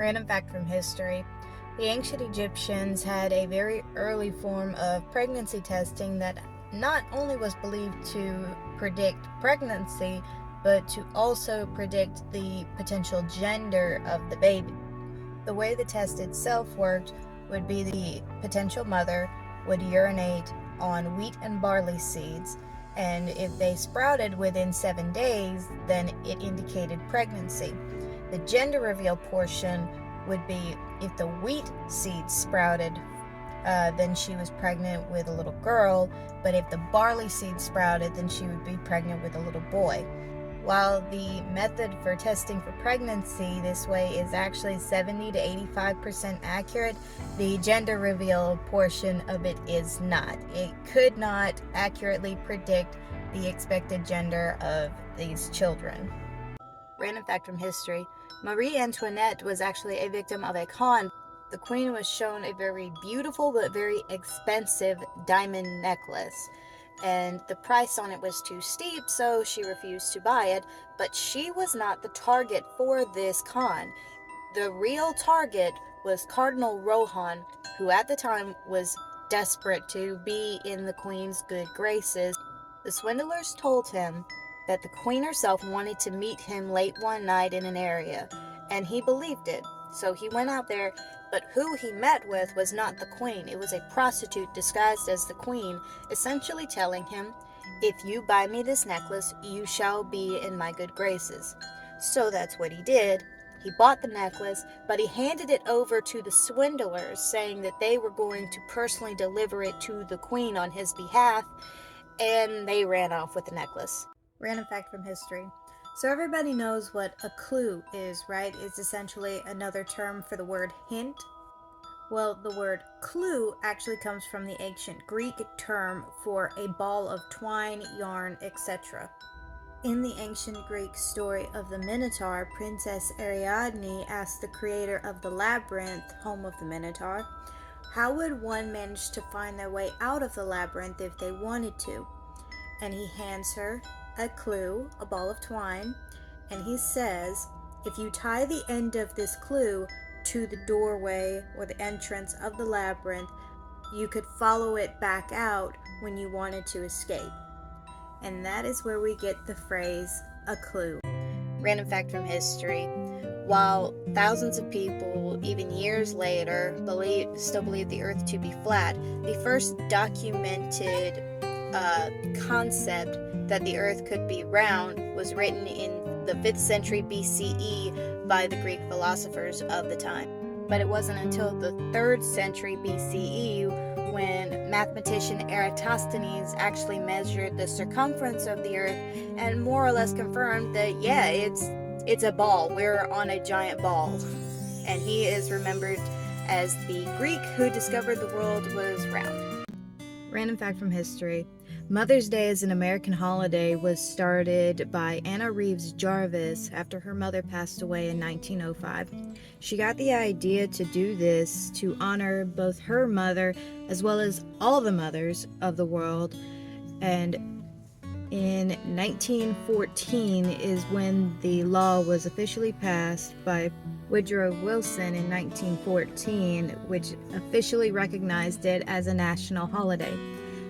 Random fact from history. The ancient Egyptians had a very early form of pregnancy testing that not only was believed to predict pregnancy, but to also predict the potential gender of the baby. The way the test itself worked would be the potential mother would urinate on wheat and barley seeds, and if they sprouted within 7 days, then it indicated pregnancy. The gender reveal portion would be if the wheat seeds sprouted, then she was pregnant with a little girl, but if the barley seeds sprouted, then she would be pregnant with a little boy. While the method for testing for pregnancy this way is actually 70 to 85% accurate, the gender reveal portion of it is not. It could not accurately predict the expected gender of these children. Random fact from history. Marie Antoinette was actually a victim of a con. The queen was shown a very beautiful but very expensive diamond necklace, and the price on it was too steep, so she refused to buy it. But she was not the target for this con. The real target was Cardinal Rohan, who at the time was desperate to be in the queen's good graces. The swindlers told him that the queen herself wanted to meet him late one night in an area, and he believed it. So he went out there, but who he met with was not the queen. It was a prostitute disguised as the queen, essentially telling him, "If you buy me this necklace, you shall be in my good graces." So that's what he did. He bought the necklace, but he handed it over to the swindlers, saying that they were going to personally deliver it to the queen on his behalf, and they ran off with the necklace. Random fact from history. So everybody knows what a clue is, right? It's essentially another term for the word hint. Well, the word clue actually comes from the ancient Greek term for a ball of twine, yarn, etc. In the ancient Greek story of the Minotaur, Princess Ariadne asked the creator of the labyrinth, home of the Minotaur, how would one manage to find their way out of the labyrinth if they wanted to? And he hands her a clue, a ball of twine, and he says, if you tie the end of this clue to the doorway or the entrance of the labyrinth, you could follow it back out when you wanted to escape. And that is where we get the phrase, a clue. Random fact from history. While thousands of people, even years later, still believe the earth to be flat, the first documented concept that the earth could be round was written in the 5th century BCE by the Greek philosophers of the time. But it wasn't until the 3rd century BCE when mathematician Eratosthenes actually measured the circumference of the earth and more or less confirmed that, yeah, it's a ball. We're on a giant ball. And he is remembered as the Greek who discovered the world was round. Random fact from history. Mother's Day as an American holiday was started by Anna Reeves Jarvis after her mother passed away in 1905. She got the idea to do this to honor both her mother as well as all the mothers of the world, and in 1914 is when the law was officially passed by Woodrow Wilson in 1914, which officially recognized it as a national holiday.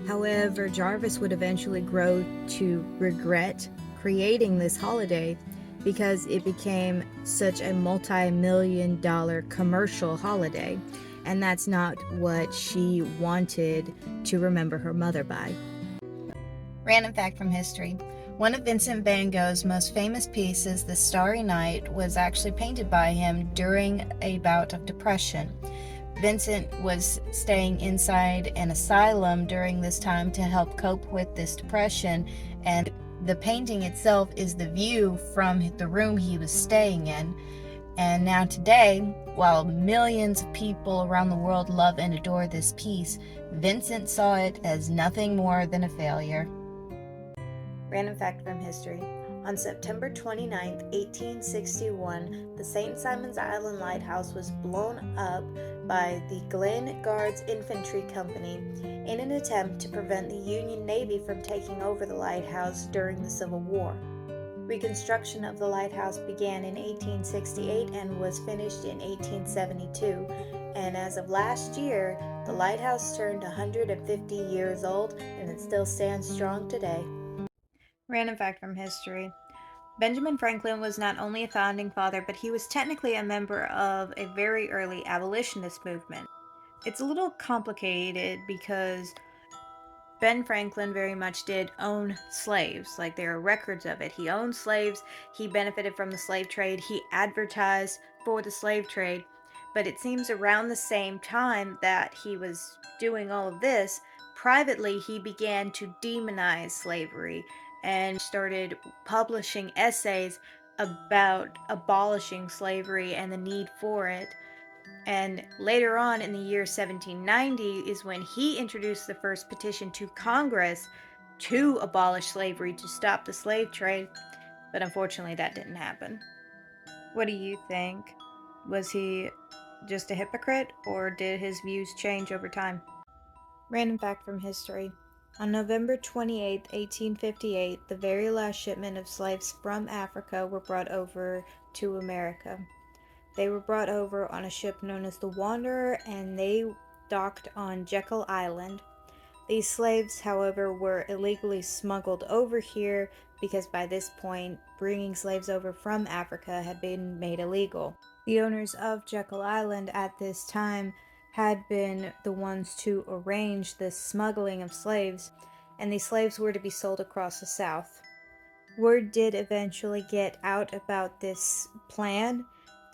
However, Jarvis would eventually grow to regret creating this holiday because it became such a multi-million-dollar commercial holiday, and that's not what she wanted to remember her mother by. Random fact from history. One of Vincent van Gogh's most famous pieces, The Starry Night, was actually painted by him during a bout of depression. Vincent was staying inside an asylum during this time to help cope with this depression, and the painting itself is the view from the room he was staying in. And now today, while millions of people around the world love and adore this piece, Vincent saw it as nothing more than a failure. Random fact from history. On September 29, 1861, the St. Simon's Island Lighthouse was blown up by the Glen Guards Infantry Company in an attempt to prevent the Union Navy from taking over the lighthouse during the Civil War. Reconstruction of the lighthouse began in 1868 and was finished in 1872. And as of last year, the lighthouse turned 150 years old and it still stands strong today. Random fact from history. Benjamin Franklin was not only a founding father, but he was technically a member of a very early abolitionist movement. It's a little complicated because Ben Franklin very much did own slaves. Like, there are records of it. He owned slaves, he benefited from the slave trade, he advertised for the slave trade. But it seems around the same time that he was doing all of this, privately he began to demonize slavery and started publishing essays about abolishing slavery and the need for it. And later on in the year 1790 is when he introduced the first petition to Congress to abolish slavery, to stop the slave trade. But unfortunately, that didn't happen. What do you think? Was he just a hypocrite, or did his views change over time? Random fact from history. On November 28, 1858, the very last shipment of slaves from Africa were brought over to America. They were brought over on a ship known as the Wanderer, and they docked on Jekyll Island. These slaves, however, were illegally smuggled over here because by this point, bringing slaves over from Africa had been made illegal. The owners of Jekyll Island at this time had been the ones to arrange this smuggling of slaves, and these slaves were to be sold across the South. Word did eventually get out about this plan,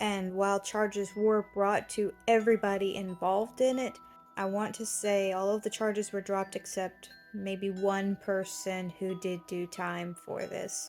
and while charges were brought to everybody involved in it, I want to say all of the charges were dropped except maybe one person who did do time for this.